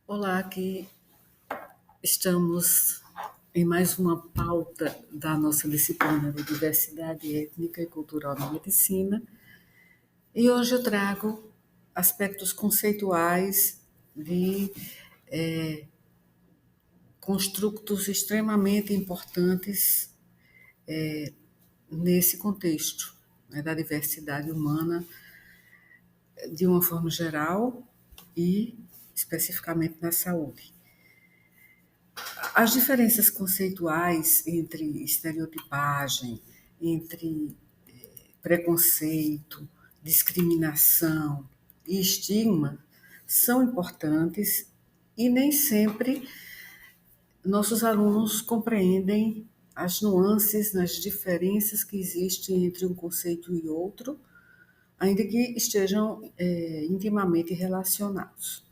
Olá, aqui estamos em mais uma pauta da nossa disciplina de diversidade étnica e cultural na medicina. E hoje eu trago aspectos conceituais de construtos extremamente importantes nesse contexto, né, da diversidade humana de uma forma geral e especificamente na saúde. As diferenças conceituais entre estereotipagem, entre preconceito, discriminação e estigma são importantes e nem sempre nossos alunos compreendem as nuances nas diferenças que existem entre um conceito e outro, ainda que estejam intimamente relacionados.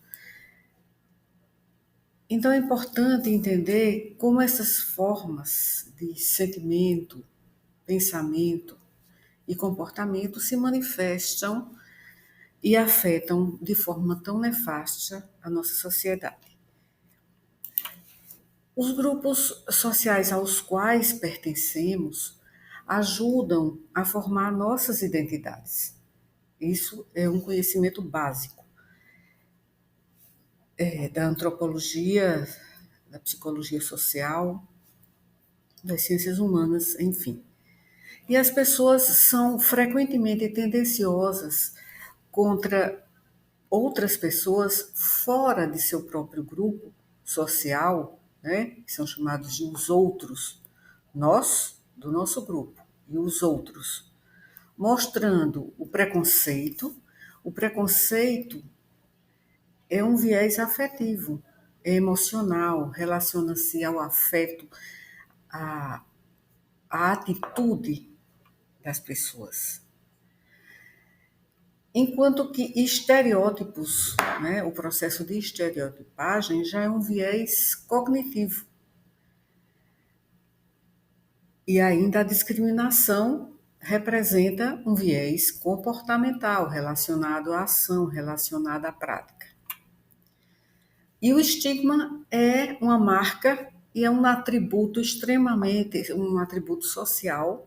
Então é importante entender como essas formas de sentimento, pensamento e comportamento se manifestam e afetam de forma tão nefasta a nossa sociedade. Os grupos sociais aos quais pertencemos ajudam a formar nossas identidades. Isso é um conhecimento básico da antropologia, da psicologia social, das ciências humanas, enfim. E as pessoas são frequentemente tendenciosas contra outras pessoas fora de seu próprio grupo social, né, que são chamados de os outros, nós, do nosso grupo, e os outros, mostrando o preconceito. O preconceito é um viés afetivo, é emocional, relaciona-se ao afeto, à, à atitude das pessoas. Enquanto que estereótipos, né, o processo de estereotipagem já é um viés cognitivo. E ainda a discriminação representa um viés comportamental relacionado à ação, relacionado à prática. E o estigma é uma marca e é um atributo um atributo social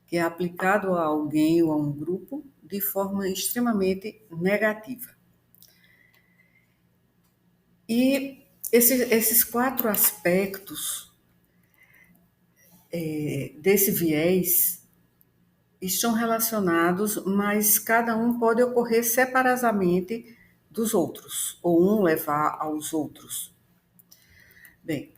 que é aplicado a alguém ou a um grupo de forma extremamente negativa. E esses quatro aspectos desse viés estão relacionados, mas cada um pode ocorrer separadamente dos outros, ou um levar aos outros. Bem,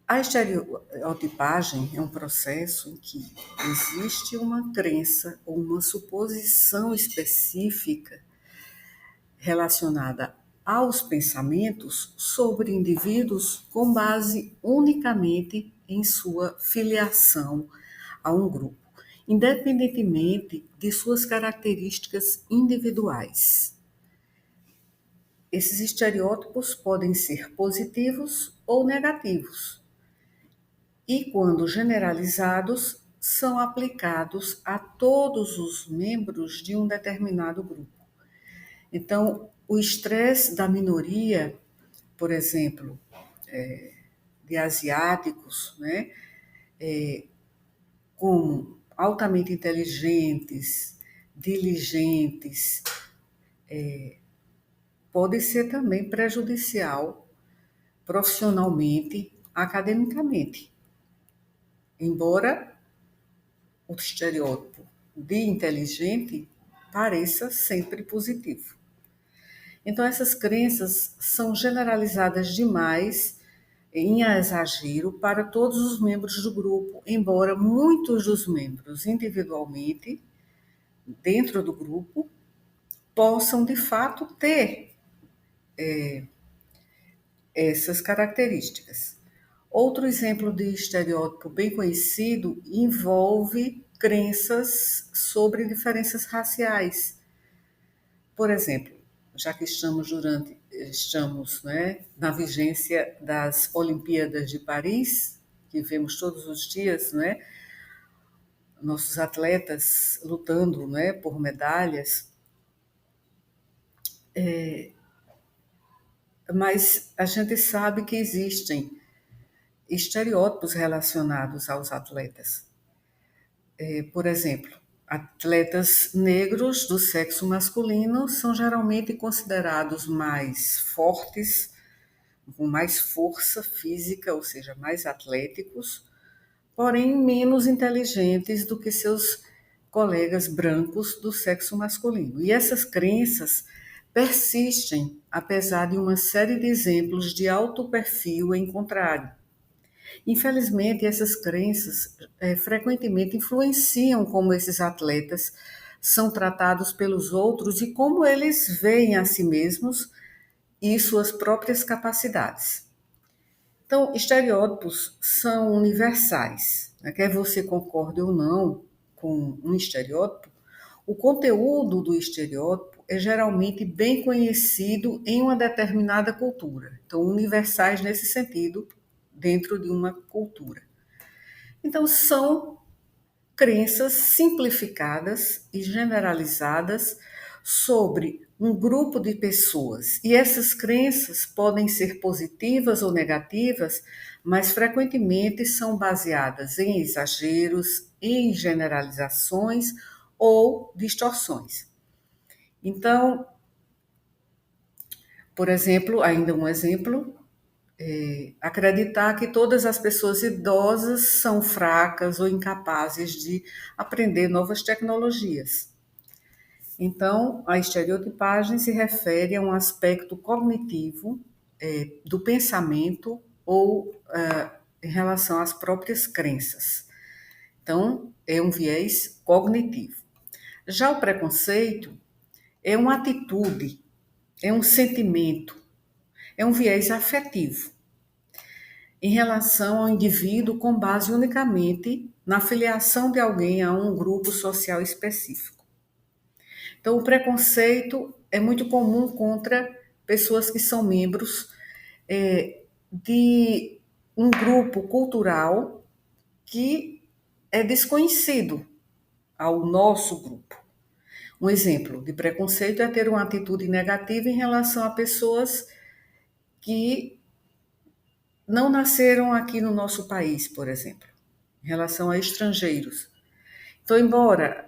a estereotipagem é um processo em que existe uma crença ou uma suposição específica relacionada aos pensamentos sobre indivíduos com base unicamente em sua filiação a um grupo, independentemente de suas características individuais. Esses estereótipos podem ser positivos ou negativos, e, quando generalizados, são aplicados a todos os membros de um determinado grupo. Então, o estresse da minoria, por exemplo, de asiáticos, né, como altamente inteligentes, diligentes, pode ser também prejudicial profissionalmente, academicamente. Embora o estereótipo de inteligente pareça sempre positivo. Então, essas crenças são generalizadas demais em exagero para todos os membros do grupo, embora muitos dos membros individualmente, dentro do grupo, possam de fato ter essas características. Outro exemplo de estereótipo bem conhecido envolve crenças sobre diferenças raciais. Por exemplo, já que estamos, né, na vigência das Olimpíadas de Paris, que vemos todos os dias, né, nossos atletas lutando, né, por medalhas, mas a gente sabe que existem estereótipos relacionados aos atletas. Por exemplo, atletas negros do sexo masculino são geralmente considerados mais fortes, com mais força física, ou seja, mais atléticos, porém menos inteligentes do que seus colegas brancos do sexo masculino. E essas crenças persistem, apesar de uma série de exemplos de alto perfil em contrário. Infelizmente, essas crenças frequentemente influenciam como esses atletas são tratados pelos outros e como eles veem a si mesmos e suas próprias capacidades. Então, estereótipos são universais, né? Quer você concorde ou não com um estereótipo, o conteúdo do estereótipo é geralmente bem conhecido em uma determinada cultura. Então, universais nesse sentido, dentro de uma cultura. Então, são crenças simplificadas e generalizadas sobre um grupo de pessoas. E essas crenças podem ser positivas ou negativas, mas frequentemente são baseadas em exageros, em generalizações ou distorções. Então, por exemplo, ainda um exemplo, acreditar que todas as pessoas idosas são fracas ou incapazes de aprender novas tecnologias. Então, a estereotipagem se refere a um aspecto cognitivo do pensamento ou em relação às próprias crenças. Então, é um viés cognitivo. Já o preconceito é uma atitude, é um sentimento, é um viés afetivo em relação ao indivíduo com base unicamente na filiação de alguém a um grupo social específico. Então, o preconceito é muito comum contra pessoas que são membros de um grupo cultural que é desconhecido ao nosso grupo. Um exemplo de preconceito é ter uma atitude negativa em relação a pessoas que não nasceram aqui no nosso país, por exemplo, em relação a estrangeiros. Então, embora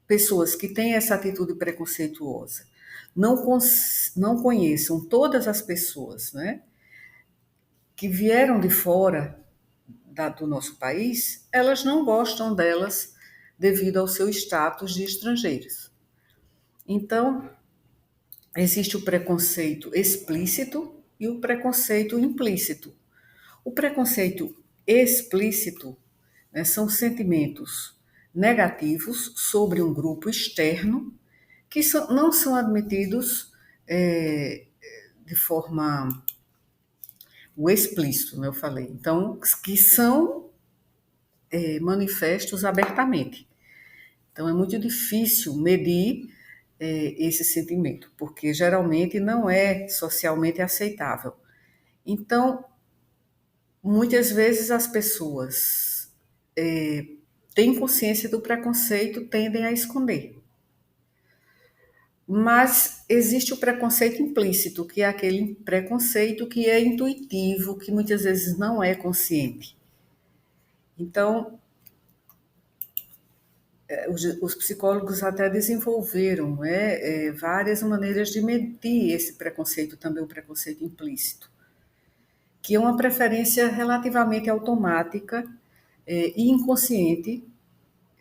pessoas que têm essa atitude preconceituosa não conheçam todas as pessoas, né, que vieram de fora do nosso país, elas não gostam delas devido ao seu status de estrangeiros. Então, existe o preconceito explícito e o preconceito implícito. O preconceito explícito, né, são sentimentos negativos sobre um grupo externo que não são admitidos de forma o explícito, né, eu falei. Então, que são manifestos abertamente. Então, é muito difícil medir esse sentimento, porque geralmente não é socialmente aceitável. Então, muitas vezes as pessoas têm consciência do preconceito, tendem a esconder. Mas existe o preconceito implícito, que é aquele preconceito que é intuitivo, que muitas vezes não é consciente. Então, os psicólogos até desenvolveram, né, várias maneiras de medir esse preconceito, também o preconceito implícito, que é uma preferência relativamente automática e inconsciente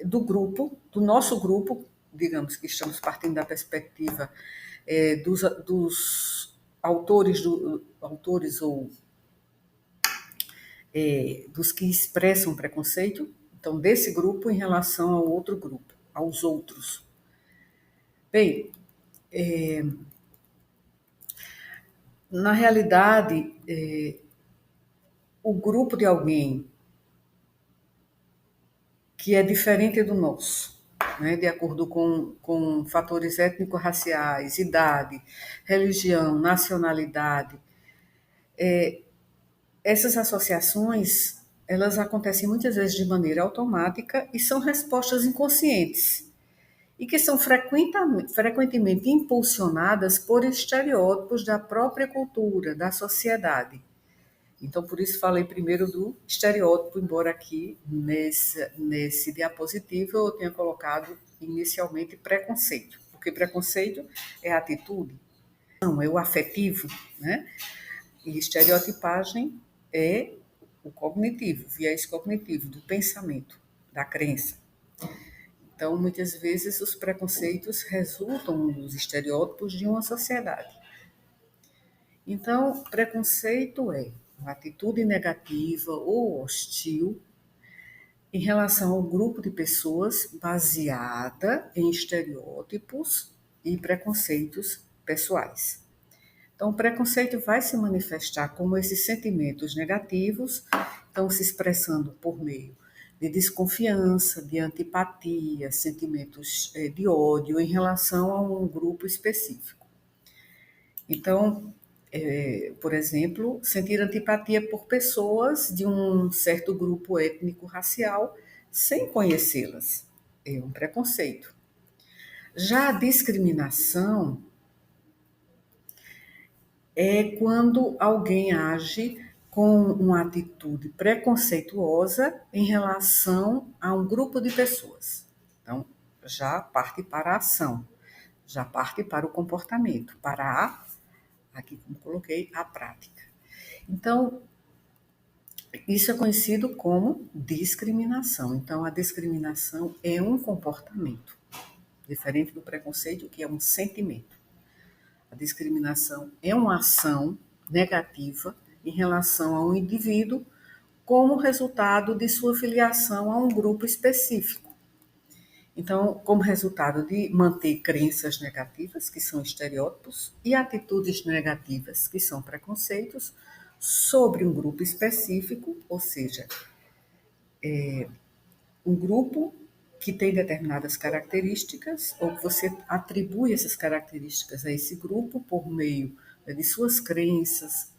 do grupo, do nosso grupo, digamos que estamos partindo da perspectiva dos autores ou dos que expressam preconceito, então desse grupo em relação ao outro grupo, aos outros. Bem, na realidade, o grupo de alguém que é diferente do nosso, né, de acordo com fatores étnico-raciais, idade, religião, nacionalidade, essas associações, elas acontecem muitas vezes de maneira automática e são respostas inconscientes. e que são frequentemente impulsionadas por estereótipos da própria cultura, da sociedade. Então, por isso falei primeiro do estereótipo, embora aqui nesse diapositivo eu tenha colocado inicialmente preconceito, porque preconceito é a atitude, não, é o afetivo, né? E estereotipagem é o cognitivo, o viés cognitivo, do pensamento, da crença. Então, muitas vezes, os preconceitos resultam dos estereótipos de uma sociedade. Então, preconceito é uma atitude negativa ou hostil em relação ao grupo de pessoas baseada em estereótipos e preconceitos pessoais. Então, o preconceito vai se manifestar como esses sentimentos negativos, estão se expressando por meio de desconfiança, de antipatia, sentimentos de ódio em relação a um grupo específico. Então, por exemplo, sentir antipatia por pessoas de um certo grupo étnico-racial sem conhecê-las. É um preconceito. Já a discriminação é quando alguém age com uma atitude preconceituosa em relação a um grupo de pessoas. Então, já parte para a ação, já parte para o comportamento, para aqui como coloquei, a prática. Então, isso é conhecido como discriminação. Então, a discriminação é um comportamento, diferente do preconceito, que é um sentimento. A discriminação é uma ação negativa em relação a um indivíduo como resultado de sua filiação a um grupo específico. Então, como resultado de manter crenças negativas, que são estereótipos, e atitudes negativas, que são preconceitos, sobre um grupo específico, ou seja, um grupo que tem determinadas características, ou que você atribui essas características a esse grupo por meio de suas crenças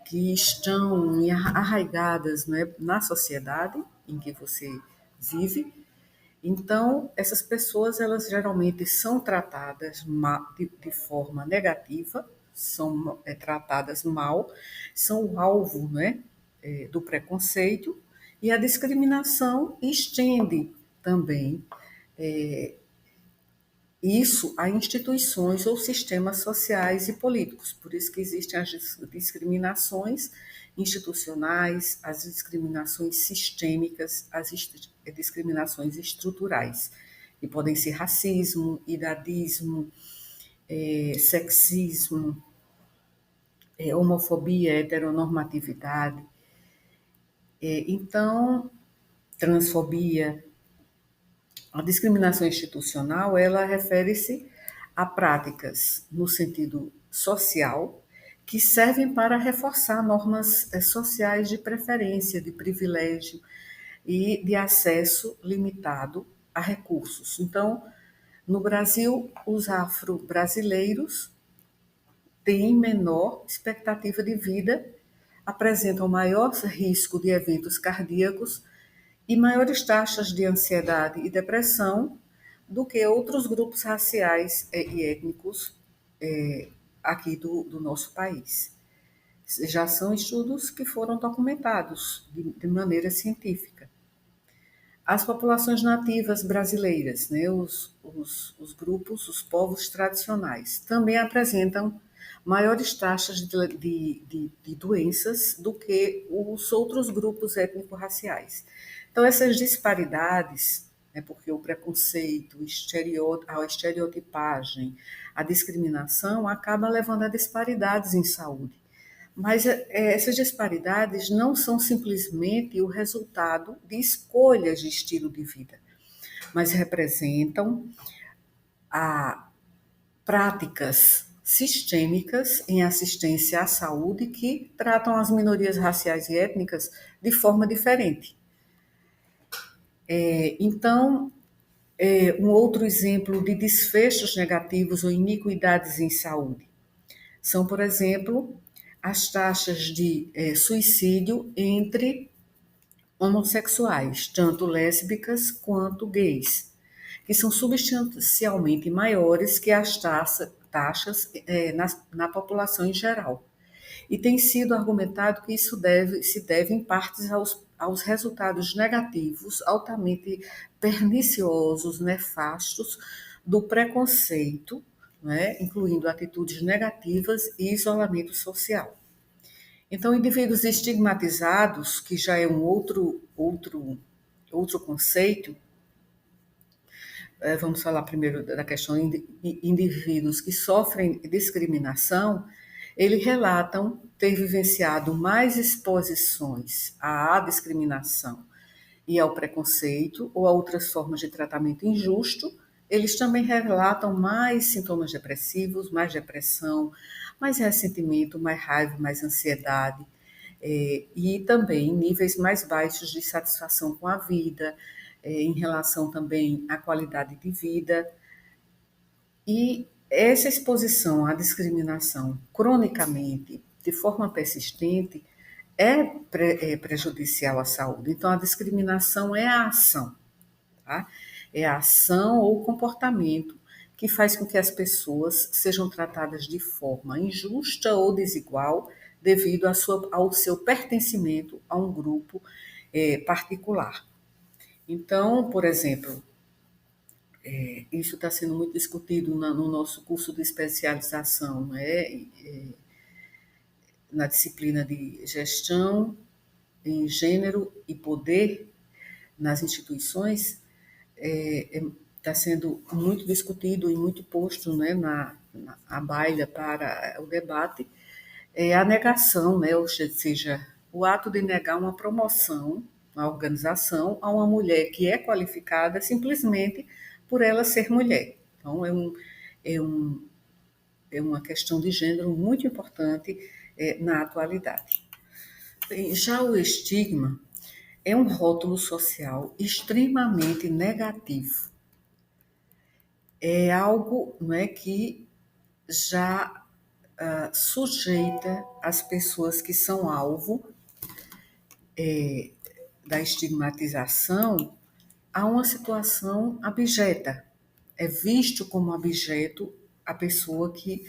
que estão arraigadas, né, na sociedade em que você vive. Então, essas pessoas, elas geralmente são tratadas de forma negativa, são tratadas mal, são o alvo, né, do preconceito, e a discriminação estende também isso a instituições ou sistemas sociais e políticos. Por isso que existem as discriminações institucionais, as discriminações sistêmicas, as discriminações estruturais, que podem ser racismo, idadismo, sexismo, homofobia, heteronormatividade. Então, transfobia. A discriminação institucional, ela refere-se a práticas no sentido social que servem para reforçar normas sociais de preferência, de privilégio e de acesso limitado a recursos. Então, no Brasil, os afro-brasileiros têm menor expectativa de vida, apresentam maior risco de eventos cardíacos e maiores taxas de ansiedade e depressão do que outros grupos raciais e étnicos aqui do nosso país. Já são estudos que foram documentados de maneira científica. As populações nativas brasileiras, né, os grupos, os povos tradicionais, também apresentam maiores taxas de doenças do que os outros grupos étnico-raciais. Então, essas disparidades, né, porque o preconceito, a estereotipagem, a discriminação acaba levando a disparidades em saúde. Mas essas disparidades não são simplesmente o resultado de escolhas de estilo de vida, mas representam práticas sistêmicas em assistência à saúde que tratam as minorias raciais e étnicas de forma diferente. Então, um outro exemplo de desfechos negativos ou iniquidades em saúde são, por exemplo, as taxas de suicídio entre homossexuais, tanto lésbicas quanto gays. que são substancialmente maiores que as taxas na população em geral. E tem sido argumentado que isso se deve em partes aos resultados negativos, altamente perniciosos, nefastos, do preconceito, né, incluindo atitudes negativas e isolamento social. Então, indivíduos estigmatizados, que já é um outro conceito, vamos falar primeiro da questão de indivíduos que sofrem discriminação, eles relatam ter vivenciado mais exposições à discriminação e ao preconceito ou a outras formas de tratamento injusto. Eles também relatam mais sintomas depressivos, mais depressão, mais ressentimento, mais raiva, mais ansiedade, e também níveis mais baixos de satisfação com a vida, em relação também à qualidade de vida. E essa exposição à discriminação cronicamente, de forma persistente, é prejudicial à saúde. Então, a discriminação é a ação, tá? É a ação ou comportamento que faz com que as pessoas sejam tratadas de forma injusta ou desigual devido ao seu pertencimento a um grupo particular. Então, por exemplo, isso está sendo muito discutido no nosso curso de especialização, né, na disciplina de gestão em gênero e poder nas instituições. Está sendo muito discutido e muito posto, né, na baila para o debate, a negação, né, ou seja, o ato de negar uma promoção na organização a uma mulher que é qualificada simplesmente por ela ser mulher. Então, é, um, é uma questão de gênero muito importante na atualidade. Já o estigma é um rótulo social extremamente negativo. É algo, não é, que já sujeita as pessoas que são alvo da estigmatização a uma situação abjeta. É visto como objeto a pessoa que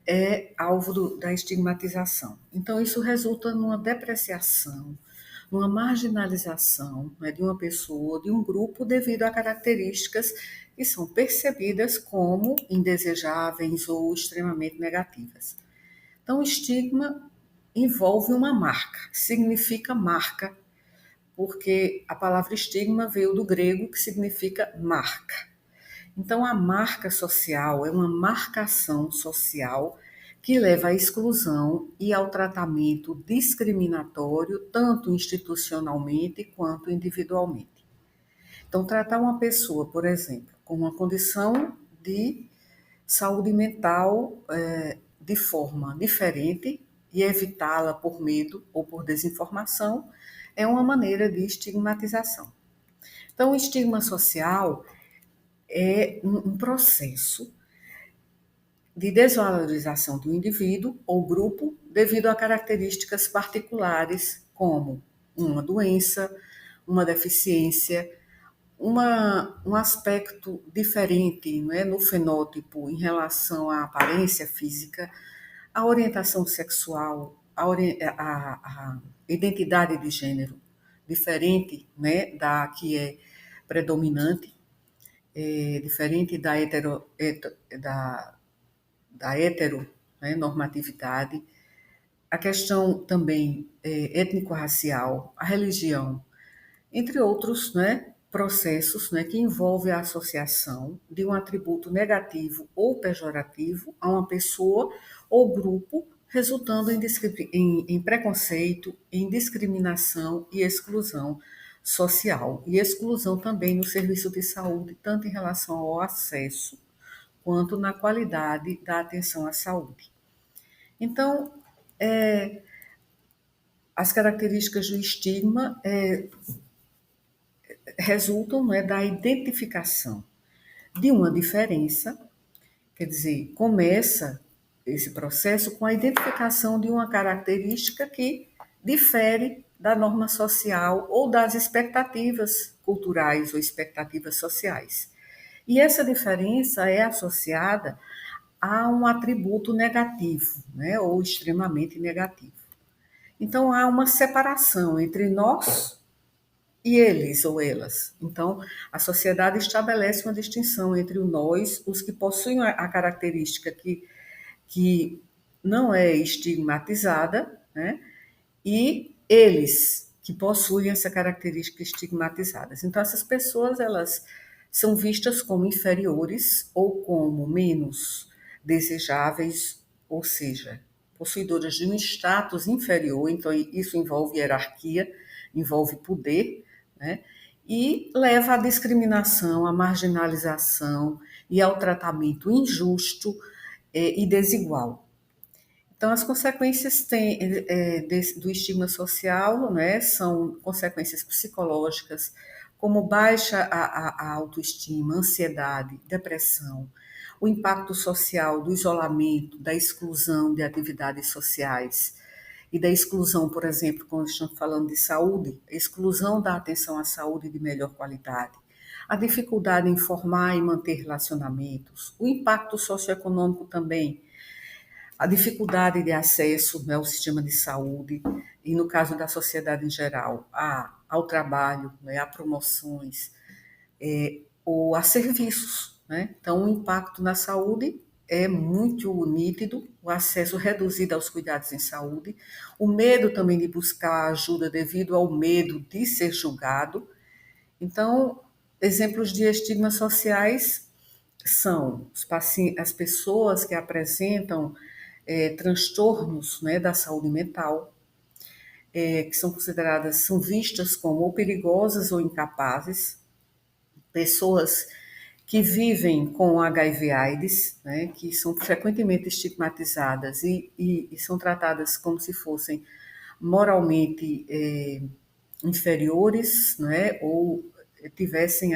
é alvo da estigmatização. Então, isso resulta numa depreciação, numa marginalização, né, de uma pessoa, de um grupo, devido a características que são percebidas como indesejáveis ou extremamente negativas. Então, o estigma envolve uma marca, significa marca, porque a palavra estigma veio do grego, que significa marca. Então, a marca social é uma marcação social que leva à exclusão e ao tratamento discriminatório, tanto institucionalmente quanto individualmente. Então, tratar uma pessoa, por exemplo, com uma condição de saúde mental de forma diferente e evitá-la por medo ou por desinformação é uma maneira de estigmatização. Então, o estigma social é um processo de desvalorização do indivíduo ou grupo devido a características particulares, como uma doença, uma deficiência, um aspecto diferente, não é, no fenótipo em relação à aparência física, a orientação sexual, a identidade de gênero diferente, né, da que é predominante, diferente da hetero, né, normatividade, a questão também étnico-racial, a religião, entre outros, né, processos, né, que envolvem a associação de um atributo negativo ou pejorativo a uma pessoa ou grupo, resultando em preconceito, em discriminação e exclusão social. E exclusão também no serviço de saúde, tanto em relação ao acesso quanto na qualidade da atenção à saúde. Então, as características do estigma resultam, né, da identificação de uma diferença, quer dizer, começa esse processo com a identificação de uma característica que difere da norma social ou das expectativas culturais ou expectativas sociais. E essa diferença é associada a um atributo negativo, né, ou extremamente negativo. Então há uma separação entre nós e eles ou elas. Então, a sociedade estabelece uma distinção entre o nós, os que possuem a característica que não é estigmatizada, né? E eles que possuem essa característica estigmatizada. Então, essas pessoas, elas são vistas como inferiores ou como menos desejáveis, ou seja, possuidoras de um status inferior, então isso envolve hierarquia, envolve poder, né? E leva à discriminação, à marginalização e ao tratamento injusto e desigual. Então, as consequências do estigma social, né, são consequências psicológicas, como baixa a autoestima, ansiedade, depressão, o impacto social do isolamento, da exclusão de atividades sociais e da exclusão, por exemplo, quando estamos falando de saúde, a exclusão da atenção à saúde de melhor qualidade, a dificuldade em formar e manter relacionamentos, o impacto socioeconômico também, a dificuldade de acesso, né, ao sistema de saúde e, no caso da sociedade em geral, ao trabalho, né, a promoções ou a serviços. Né? Então, o impacto na saúde é muito nítido, o acesso reduzido aos cuidados em saúde, o medo também de buscar ajuda devido ao medo de ser julgado. Então, exemplos de estigmas sociais são as pessoas que apresentam transtornos, né, da saúde mental, que são consideradas, são vistas como ou perigosas ou incapazes, pessoas que vivem com HIV/AIDS, né, que são frequentemente estigmatizadas e são tratadas como se fossem moralmente inferiores, né, ou tivessem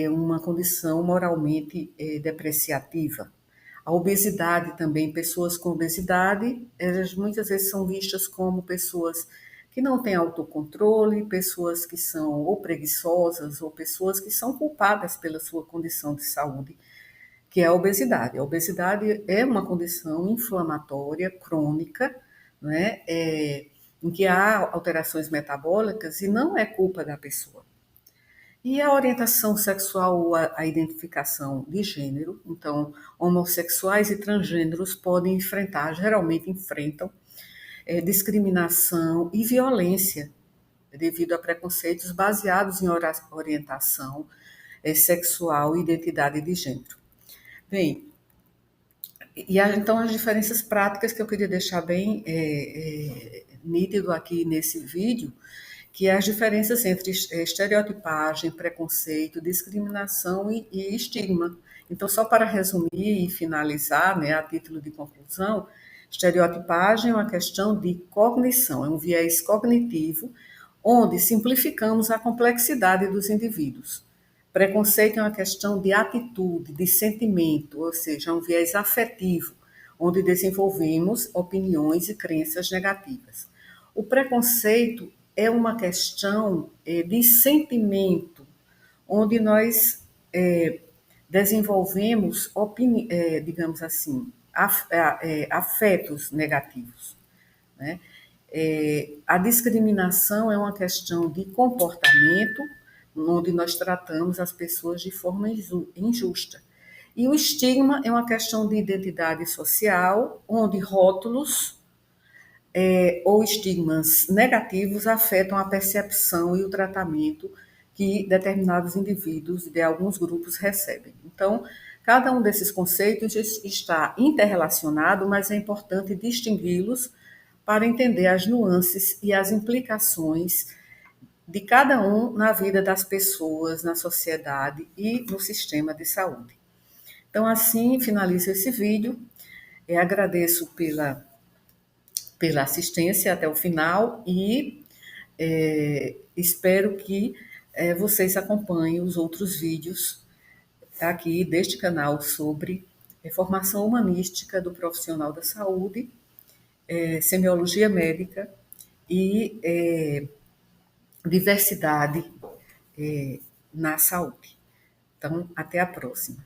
uma condição moralmente depreciativa. A obesidade também, pessoas com obesidade, elas muitas vezes são vistas como pessoas que não têm autocontrole, pessoas que são ou preguiçosas, ou pessoas que são culpadas pela sua condição de saúde, que é a obesidade. A obesidade é uma condição inflamatória, crônica, né, em que há alterações metabólicas e não é culpa da pessoa. E a orientação sexual ou a identificação de gênero, então, homossexuais e transgêneros podem enfrentar, geralmente enfrentam, discriminação e violência devido a preconceitos baseados em orientação sexual e identidade de gênero. Bem, então as diferenças práticas que eu queria deixar bem nítido aqui nesse vídeo, que é as diferenças entre estereotipagem, preconceito, discriminação e estigma. Então, só para resumir e finalizar, né, a título de conclusão, estereotipagem é uma questão de cognição, é um viés cognitivo onde simplificamos a complexidade dos indivíduos. Preconceito é uma questão de atitude, de sentimento, ou seja, é um viés afetivo, onde desenvolvemos opiniões e crenças negativas. O preconceito é uma questão de sentimento, onde nós desenvolvemos, digamos assim, afetos negativos. Né? A discriminação é uma questão de comportamento, onde nós tratamos as pessoas de forma injusta. E o estigma é uma questão de identidade social, onde rótulos ou estigmas negativos afetam a percepção e o tratamento que determinados indivíduos de alguns grupos recebem. Então, cada um desses conceitos está interrelacionado, mas é importante distingui-los para entender as nuances e as implicações de cada um na vida das pessoas, na sociedade e no sistema de saúde. Então, assim, finalizo esse vídeo. Agradeço pela assistência até o final e espero que vocês acompanhem os outros vídeos aqui deste canal sobre formação humanística do profissional da saúde, semiologia médica e diversidade na saúde. Então, até a próxima.